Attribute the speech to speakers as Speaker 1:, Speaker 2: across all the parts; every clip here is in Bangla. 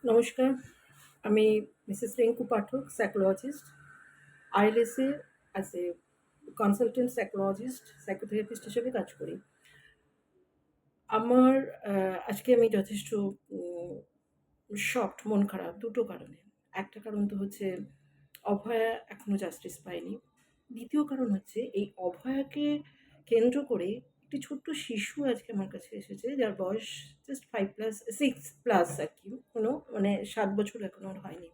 Speaker 1: নমস্কার, আমি মিসেস রিঙ্কু পাঠক, সাইকোলজিস্ট। আইএলএসে as a consultant psychologist, psychotherapist হিসেবে কাজ করি। আমার আজকে আমি যথেষ্ট উম শকড, মন খারাপ দুটো কারণে। একটা কারণ তো হচ্ছে অভয়া এখনো জাস্টিস পায়নি। দ্বিতীয় কারণ হচ্ছে এই অভয়াকে কেন্দ্র করে একটি ছোট্ট শিশু আজকে আমার কাছে এসেছে, যার বয়স জাস্ট 5+6+ আরকি। মানে ৭ বছর এখনো ওর হয়নি।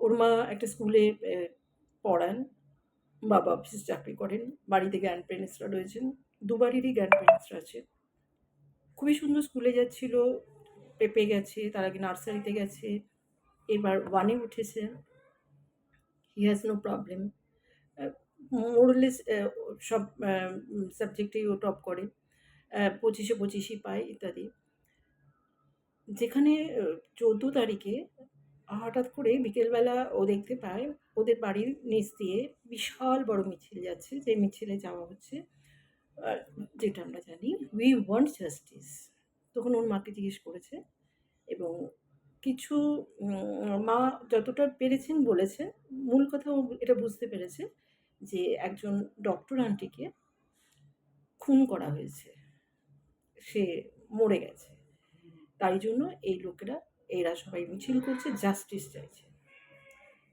Speaker 1: ওর মা একটা স্কুলে পড়ান, বাবা অফিসে চাকরি করেন, বাড়িতে গ্র্যান্ড প্যারেন্টসরা রয়েছেন, দুবারেরই গ্র্যান্ড প্যারেন্টসরা আছে। খুবই সুন্দর স্কুলে যাচ্ছিল, প্রেপে গেছে, তার আগে নার্সারিতে গেছে, এবার 1 এ উঠেছে। He has no problem. More less সব সাবজেক্টেই ও টপ করে। 25 এ 25ই পায় ইত্যাদি। যেখানে 14 তারিখে হঠাৎ করে বিকেলবেলা ও দেখতে পায় ওদের বাড়ির নিচ দিয়ে বিশাল বড় মিছিল যাচ্ছে। যে মিছিলে যাওয়া হচ্ছে, আ যেটা আমরা জানি, "উই ওয়ান্ট জাস্টিস।" তখন ওর মাকে জিজ্ঞেস করেছে এবং কিছু মা যতটা পেরেছেন বলেছেন। মূল কথা ও এটা বুঝতে পেরেছে যে একজন ডক্টর আন্টিকে খুন করা হয়েছে। সে মরে গেছে। তাই জন্য এই লোকেরা, এরা সবাই মিছিল করছে, জাস্টিস চাইছে।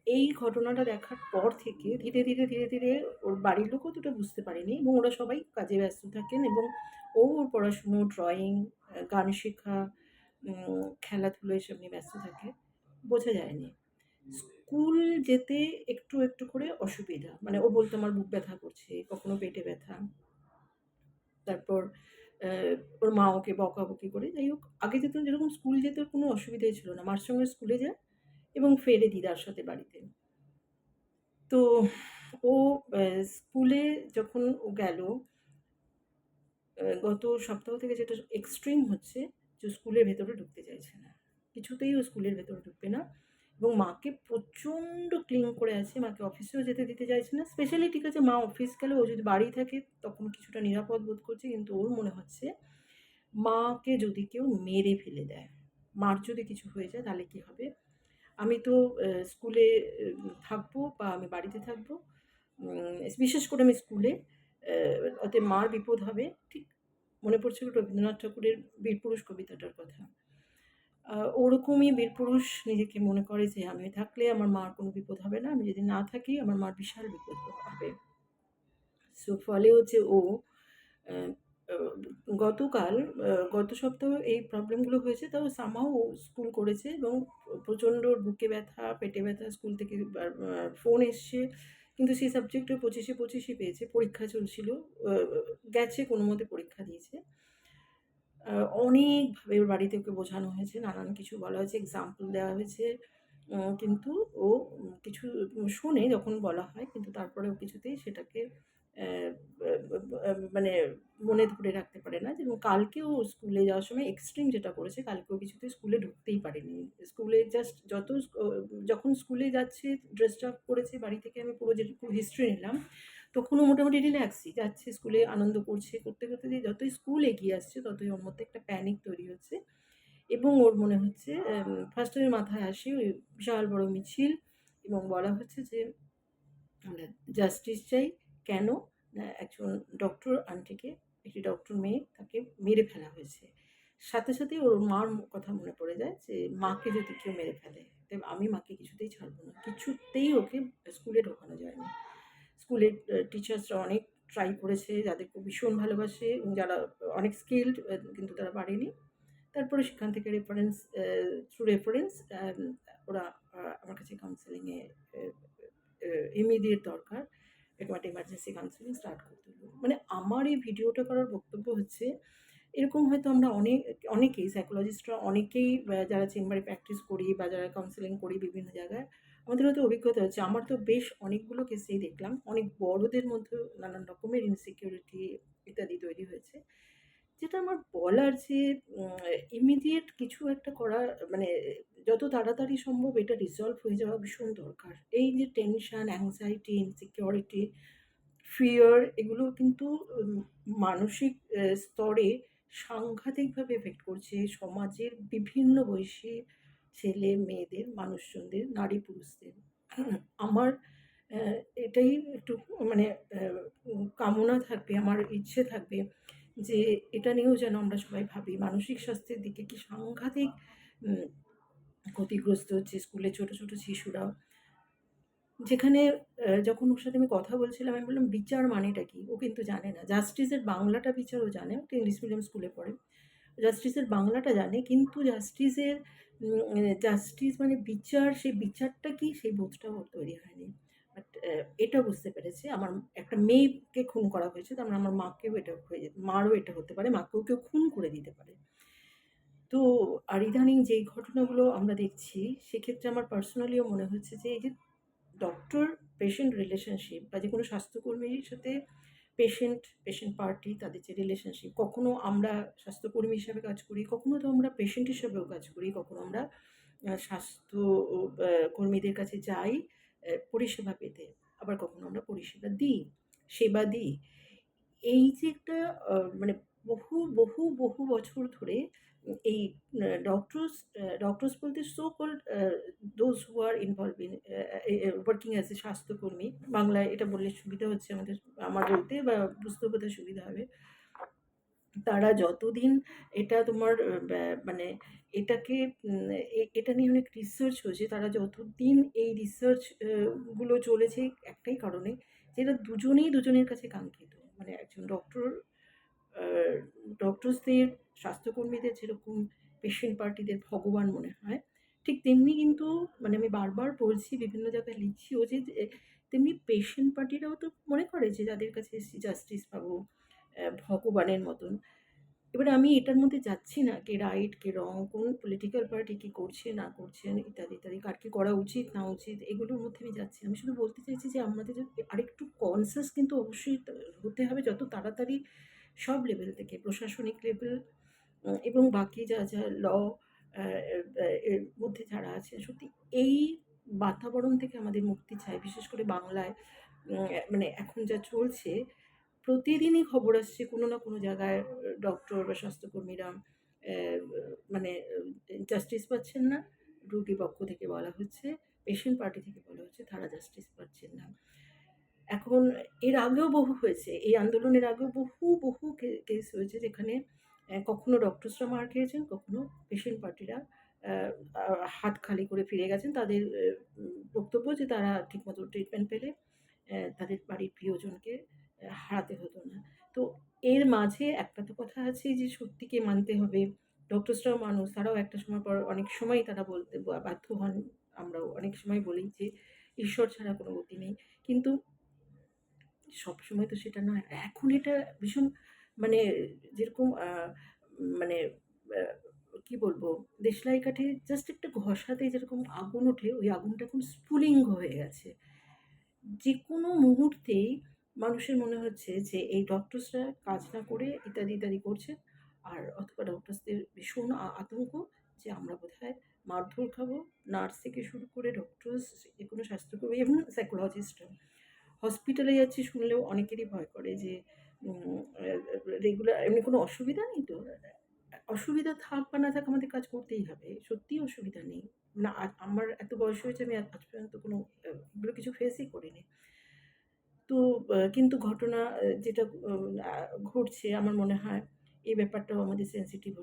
Speaker 1: এই ঘটনাটা দেখার পর থেকে ধীরে ধীরে ওর বাড়ির লোকও তো এটা বুঝতে পারেনি এবং ওরা সবাই কাজে ব্যস্ত থাকেন এবং ওর পড়াশুনো, ড্রয়িং, গান শেখা, খেলাধুলো এসব নিয়ে ব্যস্ত থাকে। বোঝা যায়নি। স্কুল যেতে একটু করে অসুবিধা। মানে ও বলতো আমার বুক ব্যথা করছে, কখনো পেটে ব্যথা। তারপর অ্যা ওর মা ওকে বকাবকি করে। যাই হোক, আগে যেরকম স্কুল যেতে ওর কোনো অসুবিধাই ছিল না। মার সঙ্গে স্কুলে যায় এবং ফেরে দিদার সাথে বাড়িতে। তো ও স্কুলে যখন ও গেল, গত সপ্তাহ থেকে যেটা এক্সট্রিম হচ্ছে যে স্কুলের ভেতরে ঢুকতে চাইছে না। কিছুতেই ও স্কুলের ভেতরে ঢুকবে না এবং মাকে প্রচণ্ড ক্লিং করে আছে। মাকে অফিসেও যেতে দিতে চাইছে না। স্পেশালি ঠিক আছে, মা অফিস গেলে ও যদি বাড়ি থাকে তখন কিছুটা নিরাপদ বোধ করছে। কিন্তু ওর মনে হচ্ছে মাকে যদি কেউ মেরে ফেলে দেয়, মার যদি কিছু হয়ে যায় তাহলে কী হবে? আমি তো স্কুলে থাকবো বা আমি বাড়িতে থাকবো। বিশেষ করে আমি স্কুলে, ওতে মার বিপদ হবে। ঠিক মনে পড়ছিল রবীন্দ্রনাথ ঠাকুরের 'বীরপুরুষ' কবিতাটার কথা। ওরকমই বীরপুরুষ নিজেকে মনে করে যে আমি থাকলে আমার মার কোনো বিপদ হবে না। আমি যদি না থাকি আমার মার বিশাল বিপদ হবে। ফলে হচ্ছে ও অ্যা অ গতকাল গত সপ্তাহ এই প্রবলেমগুলো হয়েছে, তাও somehow ও স্কুল করেছে এবং প্রচণ্ড ওর বুকে ব্যথা, পেটে ব্যথা, স্কুল থেকে ফোন এসছে। কিন্তু সেই সাবজেক্টে 25 এ 25ই পেয়েছে। পরীক্ষা চলছিল। অ অ গেছে কোনোমতে পরীক্ষা দিয়েছে। আ অনেকভাবে ওর বাড়িতে ওকে বোঝানো হয়েছে, নানান কিছু বলা হয়েছে, এক্সাম্পল দেওয়া হয়েছে। কিন্তু ও কিছু শোনে যখন বলা হয়, কিন্তু তারপরে ও কিছুতেই সেটাকে অ্যা ব্যা ব্যা ব্যা মানে মনে ধরে রাখতে পারে না। এবং কালকেও স্কুলে যাওয়ার সময় এক্সট্রিম যেটা করেছে, কালকেও কিছুতেই স্কুলে ঢুকতেই পারেনি। স্কুলে জাস্ট যখন স্কুলে যাচ্ছে ড্রেসড আপ করেছে বাড়ি থেকে, আমি পুরো যেটুকু হিস্ট্রি নিলাম, তখন ও মোটামুটি রিল্যাক্সই। যাচ্ছে স্কুলে, আনন্দ করছে। করতে দিয়ে যতই স্কুল এগিয়ে আসছে ততই ওর মধ্যে একটা প্যানিক তৈরি হচ্ছে এবং ওর মনে হচ্ছে, ফার্স্ট এর মাথায় আসে ওই বিশাল বড় মিছিল এবং বলা হচ্ছে যে আমরা জাস্টিস চাই। কেন? না, একজন ডক্টর আন্টিকে, একটি ডক্টর মেয়ে, তাকে মেরে ফেলা হয়েছে। সাথেই ওর মার কথা মনে পড়ে যায় যে মাকে যদি কেউ মেরে ফেলে, আমি মাকে কিছুতেই ছাড়ব না। কিছুতেই ওকে স্কুলে ঢোকানো যায়নি। স্কুলের টিচার্সরা অনেক ট্রাই করেছে, যাদেরকে ভীষণ ভালোবাসে এবং যারা অনেক স্কিলড, কিন্তু তারা পারেনি। তারপরে সেখান থেকে থ্রু রেফারেন্স ওরা আমার কাছে কাউন্সেলিং এ এ এ ইমিডিয়েট দরকার। এরকম একটা ইমার্জেন্সি কাউন্সেলিং স্টার্ট করতে হলো। মানে আমার এই ভিডিওটা করার বক্তব্য হচ্ছে, এরকম হয়তো আমরা অনেকেই সাইকোলজিস্টরা অনেকেই, যারা চেম্বারে প্র্যাকটিস করি বা যারা কাউন্সেলিং করি বিভিন্ন জায়গায়, আমাদের হয়তো অভিজ্ঞতা হচ্ছে। আমার তো বেশ অনেকগুলো কেসেই দেখলাম। অনেক বড়দের মধ্যেও নানান রকমের ইনসিকিউরিটি ইত্যাদি তৈরি হয়েছে। যেটা আমার বলার যে ইমিডিয়েট কিছু একটা করা, মানে যত তাড়াতাড়ি সম্ভব এটা রিজলভ হয়ে যাওয়া ভীষণ দরকার। এই যে টেনশন, অ্যাংজাইটি, ইনসিকিউরিটি, ফিয়ার, এগুলো কিন্তু মানসিক স্তরে সাংঘাতিকভাবে এফেক্ট করছে। সমাজের বিভিন্ন বৈশী ছেলে মেয়েদের, মানুষজনদের, নারী পুরুষদের। আমার এটাই একটু মানে কামনা থাকবে, আমার ইচ্ছে থাকবে যে এটা নিয়েও যেন আমরা সবাই ভাবি। মানসিক স্বাস্থ্যের দিকে কি সাংঘাতিক উম ক্ষতিগ্রস্ত হচ্ছে স্কুলে ছোট, ছোট শিশুরা। যেখানে যখন ওর সাথে আমি কথা বলছিলাম, আমি বললাম, "বিচার মানেটা কি?" ও কিন্তু জানে না। জাস্টিসের বাংলাটা বিচার ও জানে। একটা ইংলিশ মিডিয়াম স্কুলে পড়ে। জাস্টিসের বাংলাটা জানে, কিন্তু জাস্টিসের জাস্টিস মানে বিচার, সেই বিচারটা কি সেই বোধটাও ওর তৈরি হয়নি। বাট এটা বুঝতে পেরেছে, আমার একটা মেয়েকে খুন করা হয়েছে, তার মানে আমার মাকেও এটা হয়ে যেতে, মারও এটা হতে পারে, মাকেও কেউ খুন করে দিতে পারে। তো আর ইদানিং যেই ঘটনাগুলো আমরা দেখছি, সেক্ষেত্রে আমার পার্সোনালিও মনে হচ্ছে যে এই যে ডক্টর পেশেন্ট রিলেশনশিপ বা যেকোনো স্বাস্থ্যকর্মীর সাথে পেশেন্ট পার্টি তাদের যে রিলেশনশিপ, কখনো আমরা স্বাস্থ্যকর্মী হিসাবে কাজ করি, কখনো তো আমরা পেশেন্ট হিসাবেও কাজ করি, কখনো আমরা স্বাস্থ্য কর্মীদের কাছে যাই পরিষেবা পেতে, আবার কখনো আমরা পরিষেবা দিই, সেবা দিই। এই যে একটা মানে বহু বছর ধরে এই ডক্টরস বলতে so called those who are involved in working as a স্বাস্থ্যকর্মী। বাংলায় এটা বললে সুবিধা হচ্ছে আমার বলতে, বা বুঝতেও বোধহয় সুবিধা হবে। তারা যতদিন এটা তোমার মানে এটাকে এটা নিয়ে অনেক রিসার্চ হয়েছে। তারা যতদিন এই রিসার্চ গুলো চলেছে একটাই কারণে, যে এরা দুজনেই দুজনের কাছে কাঙ্ক্ষিত। মানে একজন আ ডক্টরসদের, স্বাস্থ্যকর্মীদের যেরকম পেশেন্ট পার্টিদের ভগবান মনে হয়, ঠিক তেমনি কিন্তু মানে আমি বারবার বলছি, বিভিন্ন জায়গায় লিখছিও যে তেমনি পেশেন্ট পার্টিরাও তো মনে করে যে যাদের কাছে এসছি জাস্টিস পাবো ভগবানের মতন। এবারে আমি এটার মধ্যে যাচ্ছি না কে রাইট কে রং, কোন পলিটিক্যাল পার্টি কি করছে না করছেন ইত্যাদি, ইত্যাদি, কার কি করা উচিত না উচিত এগুলোর মধ্যে আমি যাচ্ছি না। আমি শুধু বলতে চাইছি যে আমাদের যে আরেকটু কনসিয়াস কিন্তু অবশ্যই হতে হবে, যত তাড়াতাড়ি সব লেভেল থেকে, প্রশাসনিক লেভেল এবং বাকি যা ল আ এর মধ্যে যারা আছেন, সত্যি এই বাতাবরণ থেকে আমাদের মুক্তি চাই। বিশেষ করে বাংলায় মানে এখন যা চলছে, প্রতিদিনই খবর আসছে কোনো না কোনো জায়গায় ডক্টর বা স্বাস্থ্যকর্মীরা মানে জাস্টিস পাচ্ছেন না। রোগী পক্ষ থেকে বলা হচ্ছে, পেশেন্ট পার্টি থেকে বলা হচ্ছে তারা জাস্টিস পাচ্ছেন না। এখন এর আগেও বহু হয়েছে। এই আন্দোলনের আগেও বহু কেস হয়েছে যেখানে কখনো ডক্টরসরা মার খেয়েছেন, কখনো পেশেন্ট পার্টিরা অ্যা আ হাত খালি করে ফিরে গেছেন। তাদের বক্তব্য যে তারা ঠিকমতো ট্রিটমেন্ট পেলে তাদের বাড়ির প্রিয়জনকে হারাতে হতো না। তো এর মাঝে একটা তো কথা আছেই যে সত্যিকে মানতে হবে। ডক্টরসরাও মানুষ, তারাও একটা সময় পর অনেক সময় তারা বলতে বাধ্য হন। আমরাও অনেক সময় বলি যে ঈশ্বর ছাড়া কোনো গতি নেই। কিন্তু সবসময় তো সেটা নয়। এখন এটা ভীষণ মানে যেরকম মানে আ কি বলবো? দেশলাই কাঠে জাস্ট একটু ঘষাতেই যেরকম আগুন ওঠে, ওই আগুনটা এখন স্ফুলিঙ্গ হয়ে গেছে। যেকোনো মুহূর্তেই মানুষের মনে হচ্ছে যে এই ডক্টরসরা কাজ না করে ইত্যাদি, ইত্যাদি করছে। আর অথবা ডক্টরসদের ভীষণ আতঙ্ক যে আমরা বোধহয় মারধর খাবো। নার্স থেকে শুরু করে ডক্টরস, যেকোনো স্বাস্থ্যকর্মী, এবং সাইকোলজিস্টরা। হসপিটালে যাচ্ছি শুনলেও অনেকেরই ভয় করে যে রেগুলার এমনি কোনো অসুবিধা নেই তো? অসুবিধা থাক বা না থাক, আমাদের কাজ করতেই হবে। সত্যিই অসুবিধা নেই। না, আমার এত বয়স হয়েছে, আমি আজ পর্যন্ত কোনো এগুলো কিছু ফেসই করিনি। তো কিন্তু ঘটনা যেটা আ ঘটছে, আমার মনে হয় এই ব্যাপারটাও আমাদের সেনসিটিভ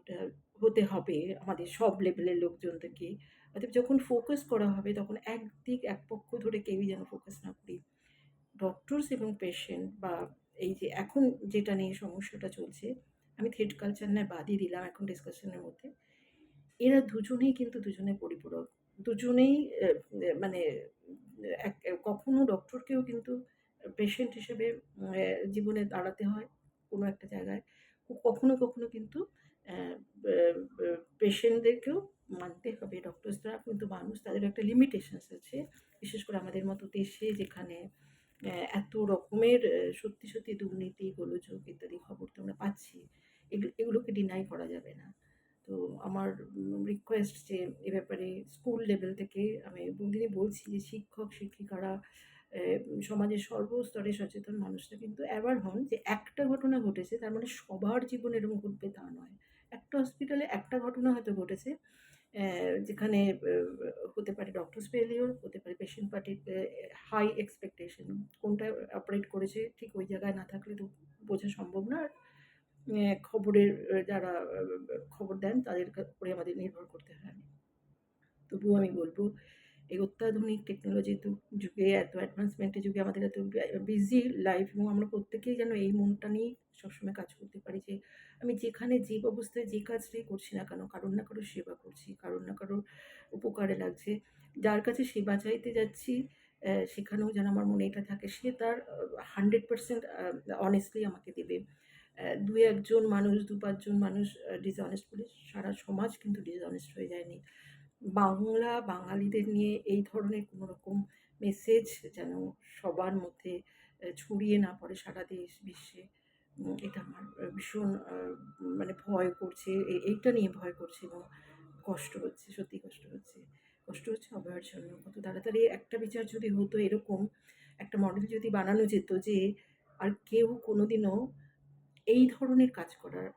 Speaker 1: হতে হবে আমাদের সব লেভেলের লোকজনদেরকে। অতএব যখন ফোকাস করা হবে, তখন একদিক এক পক্ষ ধরে কেউই যেন ফোকাস না করি। ডক্টরস এবং পেশেন্ট, বা এই যে এখন যেটা নিয়ে সমস্যাটা চলছে, আমি থ্রেড কালচার নিয়ে বাদই দিলাম এখন ডিসকাশনের মধ্যে। এরা দুজনেই কিন্তু দুজনের পরিপূরক। দুজনেই এ এ মানে কখনো ডক্টরকেও কিন্তু পেশেন্ট হিসেবে জীবনে দাঁড়াতে হয় কোনো একটা জায়গায়। কখনো কিন্তু অ্যা বে বে পেশেন্টদেরকেও মানতে হবে। ডক্টরসরা কিন্তু মানুষ, তাদের একটা লিমিটেশনস আছে। বিশেষ করে আমাদের মতো দেশে, যেখানে এত রকমের সত্যি দুর্নীতি, গোলযোগ ইত্যাদি খবর তো আমরা পাচ্ছি। এগুলোকে ডিনাই করা যাবে না। তো আমার রিকোয়েস্ট যে এ ব্যাপারে স্কুল লেভেল থেকে আমি বহুদিনই বলছি যে শিক্ষক-শিক্ষিকারা, সমাজের সর্বস্তরে সচেতন মানুষরা কিন্তু অ্যাওয়ার হন যে একটা ঘটনা ঘটেছে তার মানে সবার জীবনে এরকম ঘটবে তা নয়। একটা হসপিটালে একটা ঘটনা হয়তো ঘটেছে, যেখানে হতে পারে ডক্টরস ফেইলিউর, হতে পারে পেশেন্ট পার্টির হাই এক্সপেকটেশন। কোনটা অপারেট করেছে ঠিক ওই জায়গায় না থাকলে তো বোঝা সম্ভব না। আর খবরের যারা খবর দেন তাদের উপরে আমাদের নির্ভর করতে হয়। তবুও আমি বলব এই অত্যাধুনিক টেকনোলজির যুগে, এত অ্যাডভান্সমেন্টের যুগে আমাদের এত বিজি লাইফ, এবং আমরা প্রত্যেকেই যেন এই মনটা নিয়েই সবসময় কাজ করতে পারি যে আমি যেখানে যে অবস্থায় যে কাজটাই করছি না কেন, কারোর না কারোর সেবা করছি, কারোর না কারোর উপকারে লাগছে। যার কাছে সেবা চাইতে যাচ্ছি সেখানেও যেন আমার মনে এটা থাকে সে তার 100% অনেস্টলি আমাকে দেবে। ২-১ জন মানুষ, ২-৫ জন মানুষ ডিসঅনেস্ট বলে সারা সমাজ কিন্তু ডিসঅনেস্ট হয়ে যায়নি। বাংলা বাঙালিদের নিয়ে এই ধরনের কোনো রকম মেসেজ যেন সবার মধ্যে ছড়িয়ে না পড়ে সারা দেশ বিশ্বে। এটা আমার ভীষণ মানে ভয় করছে। এইটা নিয়ে ভয় করছে এবং কষ্ট হচ্ছে, সত্যিই কষ্ট হচ্ছে। কষ্ট হচ্ছে অভয়ার জন্য। কত তাড়াতাড়ি একটা বিচার যদি হতো এরকম, একটা মডেল যদি বানানো যেত যে আর কেউ কোনোদিনও এই ধরনের কাজ করার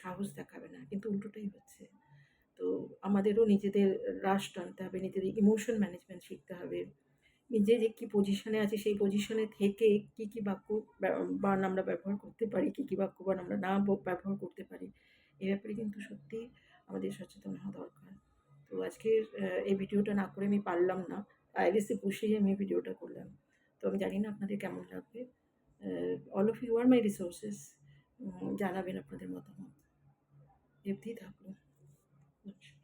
Speaker 1: সাহস দেখাবে না। কিন্তু উল্টোটাই হচ্ছে। তো আমাদেরও নিজেদের রাশ টানতে হবে, নিজেদের ইমোশন ম্যানেজমেন্ট শিখতে হবে। নিজে যে কী পজিশনে আছি সেই পজিশনে থেকে কী বাক্য বান আমরা ব্যবহার করতে পারি, কী বাক্য বান আমরা না ব্যবহার করতে পারি। এ ব্যাপারে কিন্তু সত্যিই আমাদের সচেতন হওয়া দরকার। তো আজকের এই ভিডিওটা না করে আমি পারলাম না। আইএলটিএসে বসেই আমি ভিডিওটা করলাম। তো আমি জানি না আপনাদের কেমন লাগবে। All of you are my resources. জানাবেন আপনাদের মতামত। এ অবধিই থাকলো। নমস্কার।